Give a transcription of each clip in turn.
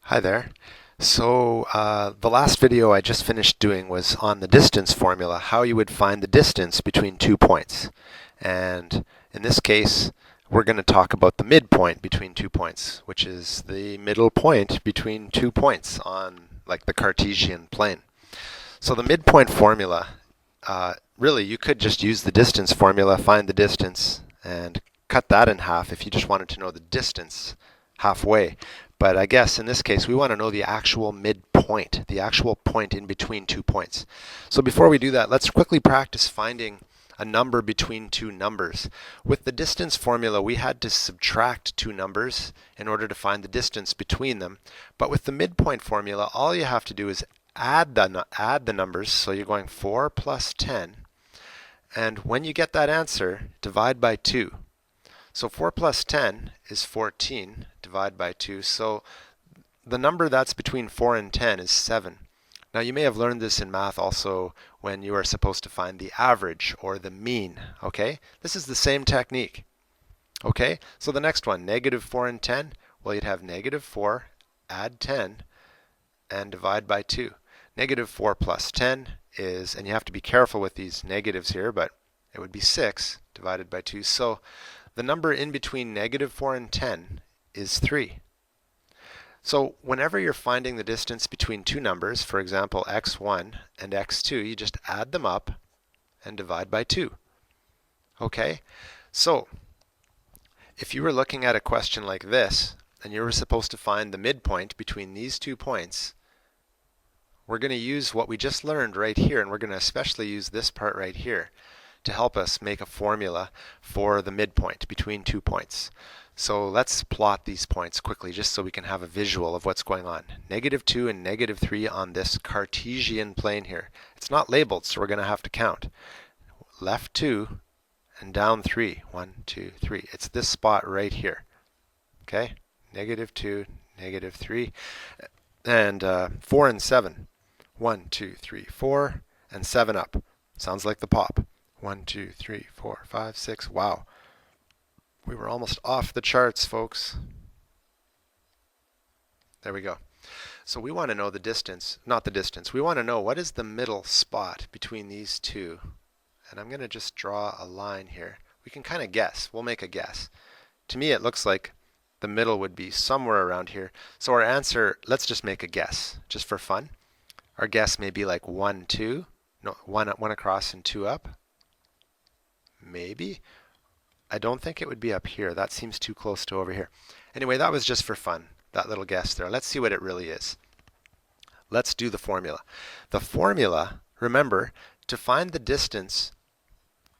Hi there. The last video I just finished doing was on the distance formula, how you would find the distance between 2 points. And in this case, we're going to talk about the midpoint between 2 points, which is the middle point between 2 points on like the Cartesian plane. So the midpoint formula, really you could just use the distance formula, find the distance, and cut that in half if you just wanted to know the distance halfway. But I guess in this case, we want to know the actual midpoint, the actual point in between 2 points. So before we do that, let's quickly practice finding a number between two numbers. With the distance formula, we had to subtract two numbers in order to find the distance between them. But with the midpoint formula, all you have to do is add the numbers. So you're going 4 plus 10. And when you get that answer, divide by 2. So 4 plus 10 is 14, divide by 2. So the number that's between 4 and 10 is 7. Now you may have learned this in math also when you are supposed to find the average or the mean, okay? This is the same technique, okay? So the next one, negative 4 and 10, well you'd have negative 4, add 10, and divide by 2. Negative 4 plus 10 is, and you have to be careful with these negatives here, but it would be 6 divided by 2. So the number in between negative 4 and 10 is 3. So whenever you're finding the distance between two numbers, for example x1 and x2, you just add them up and divide by 2. Okay? So if you were looking at a question like this, and you were supposed to find the midpoint between these 2 points, we're going to use what we just learned right here, and we're going to especially use this part right here to help us make a formula for the midpoint between 2 points. So let's plot these points quickly just so we can have a visual of what's going on. Negative 2 and negative 3 on this Cartesian plane here. It's not labeled, so we're going to have to count. Left 2 and down 3. 1, 2, 3. It's this spot right here. Okay? Negative 2, negative 3, and 4 and 7. 1, 2, 3, 4, and 7 up. Sounds like the pop. 1, 2, 3, 4, 5, 6. Wow. We were almost off the charts, folks. There we go. So we want to know the distance, not the distance. We want to know what is the middle spot between these two. And I'm going to just draw a line here. We can kind of guess. We'll make a guess. To me, it looks like the middle would be somewhere around here. So our answer, let's just make a guess, just for fun. Our guess may be like 1, 2. No, one across and 2 up. Maybe. I don't think it would be up here. That seems too close to over here. Anyway, that was just for fun, that little guess there. Let's see what it really is. Let's do the formula. The formula, remember, to find the distance,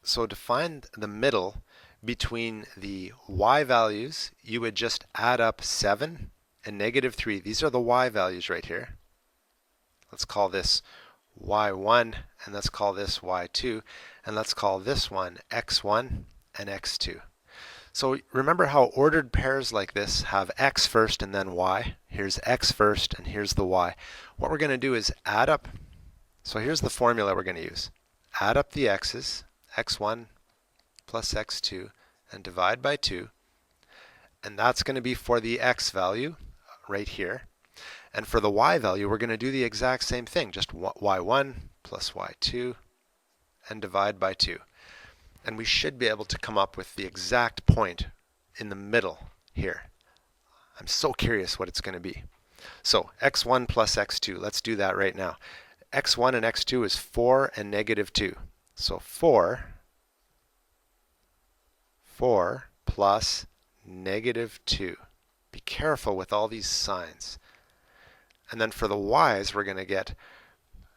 so to find the middle between the y values, you would just add up 7 and negative 3. These are the y values right here. Let's call this y1, and let's call this y2, and let's call this one x1 and x2. So remember how ordered pairs like this have x first and then y. Here's x first and here's the y. What we're going to do is add up. So here's the formula we're going to use. Add up the x's, x1 plus x2, and divide by 2. And that's going to be for the x value right here. And for the y value, we're going to do the exact same thing, just y1 plus y2 and divide by 2. And we should be able to come up with the exact point in the middle here. I'm so curious what it's going to be. So x1 plus x2, let's do that right now. x1 and x2 is 4 and negative 2. So 4 plus negative 2. Be careful with all these signs. And then for the y's, we're going to get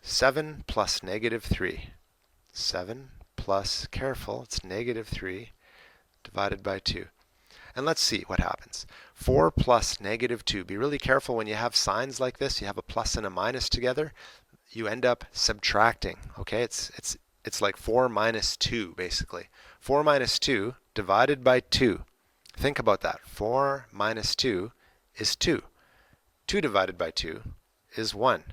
7 plus negative 3. 7 plus, careful, it's negative 3 divided by 2. And let's see what happens. 4 plus negative 2. Be really careful when you have signs like this. You have a plus and a minus together. You end up subtracting. Okay, it's like 4 minus 2, basically. 4 minus 2 divided by 2. Think about that. 4 minus 2 is 2. 2 divided by 2 is 1.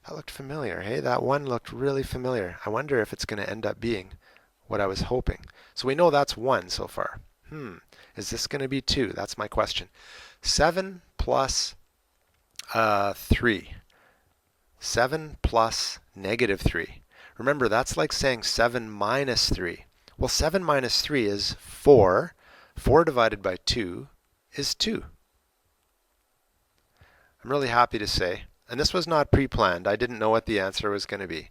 That looked familiar, hey? That 1 looked really familiar. I wonder if it's going to end up being what I was hoping. So we know that's 1 so far. Is this going to be 2? That's my question. 7 plus 3. 7 plus negative 3. Remember, that's like saying 7 minus 3. Well, 7 minus 3 is 4. 4 divided by 2 is 2. I'm really happy to say, and this was not pre-planned. I didn't know what the answer was going to be.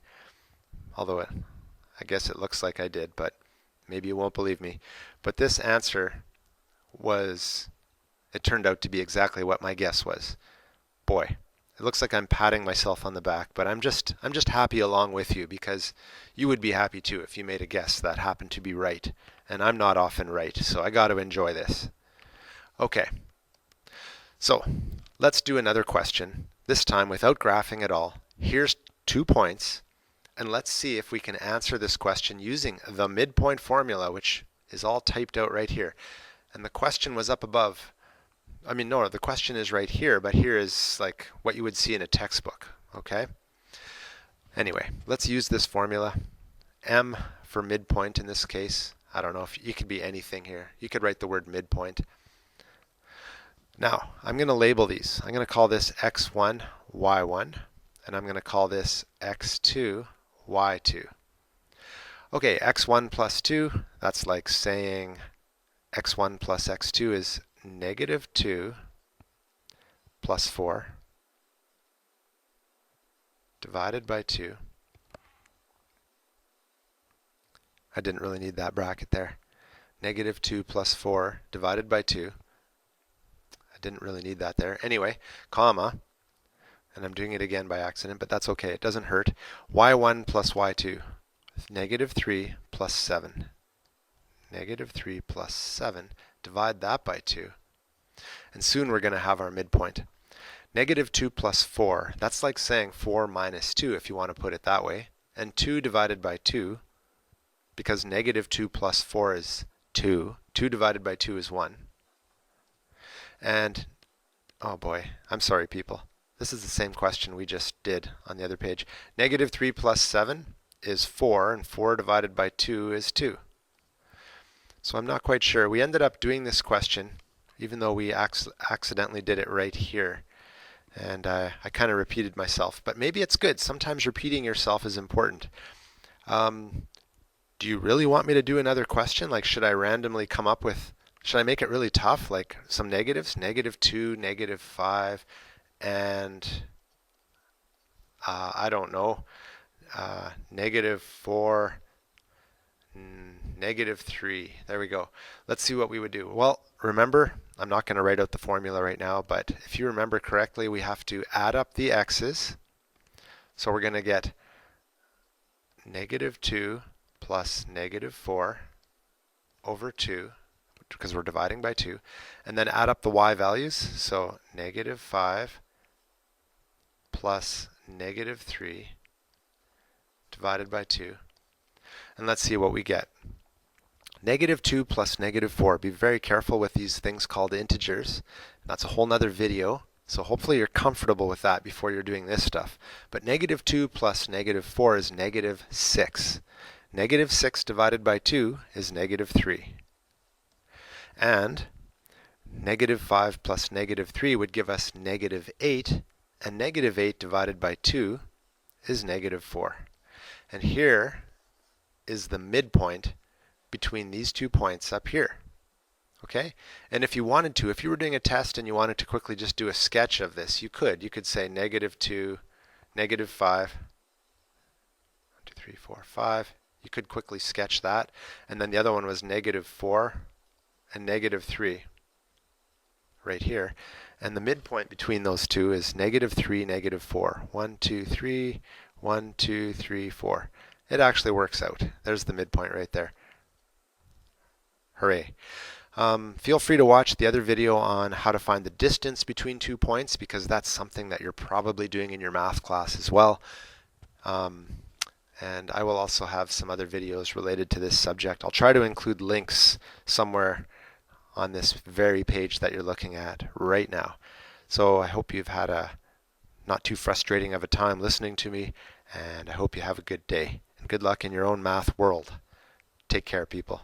Although I guess it looks like I did, but maybe you won't believe me. But this answer it turned out to be exactly what my guess was. Boy, it looks like I'm patting myself on the back, but I'm just happy along with you, because you would be happy too if you made a guess that happened to be right. And I'm not often right, so I got to enjoy this. Okay, so let's do another question, this time without graphing at all. Here's 2 points, and let's see if we can answer this question using the midpoint formula, which is all typed out right here. And the question was up above. I mean, no, the question is right here, but here is like what you would see in a textbook, okay? Anyway, let's use this formula. M for midpoint in this case. I don't know if you could be anything here. You could write the word midpoint. Now, I'm going to label these. I'm going to call this x1, y1, and I'm going to call this x2, y2. Okay, x1 plus 2, that's like saying x1 plus x2 is negative 2 plus 4 divided by 2. I didn't really need that bracket there. Negative 2 plus 4 divided by 2. I didn't really need that there. Anyway, comma, and I'm doing it again by accident, but that's okay. It doesn't hurt. y1 plus y2. Negative 3 plus 7. Negative 3 plus 7. Divide that by 2. And soon we're going to have our midpoint. Negative 2 plus 4. That's like saying 4 minus 2 if you want to put it that way. And 2 divided by 2, because negative 2 plus 4 is 2. 2 divided by 2 is 1. And, oh boy, I'm sorry people. This is the same question we just did on the other page. Negative 3 plus 7 is 4, and 4 divided by 2 is 2. So I'm not quite sure. We ended up doing this question, even though we accidentally did it right here. And I kind of repeated myself. But maybe it's good. Sometimes repeating yourself is important. Do you really want me to do another question? Like, should I randomly come up with, should I make it really tough? Like some negatives? Negative 2, negative 5, and I don't know, negative 4, negative 3. There we go. Let's see what we would do. Well, remember, I'm not going to write out the formula right now, but if you remember correctly, we have to add up the x's. So we're going to get negative 2 plus negative 4 over 2, because we're dividing by 2, and then add up the y values. So negative 5 plus negative 3 divided by 2. And let's see what we get. Negative 2 plus negative 4. Be very careful with these things called integers. That's a whole nother video. So hopefully you're comfortable with that before you're doing this stuff. But negative 2 plus negative 4 is negative 6. Negative 6 divided by 2 is negative 3. And negative 5 plus negative 3 would give us negative 8. And negative 8 divided by 2 is negative 4. And here is the midpoint between these 2 points up here. Okay? And if you wanted to, if you were doing a test and you wanted to quickly just do a sketch of this, you could. You could say negative 2, negative 5, 1, 2, 3, 4, 5. You could quickly sketch that. And then the other one was negative 4 and negative 3 right here. And the midpoint between those two is negative 3, negative 4. 1, 2, 3, 1, 2, 3, 4. It actually works out. There's the midpoint right there. Hooray. Feel free to watch the other video on how to find the distance between 2 points, because that's something that you're probably doing in your math class as well. And I will also have some other videos related to this subject. I'll try to include links somewhere on this very page that you're looking at right now. So I hope you've had a not too frustrating of a time listening to me, and I hope you have a good day. And good luck in your own math world. Take care, people.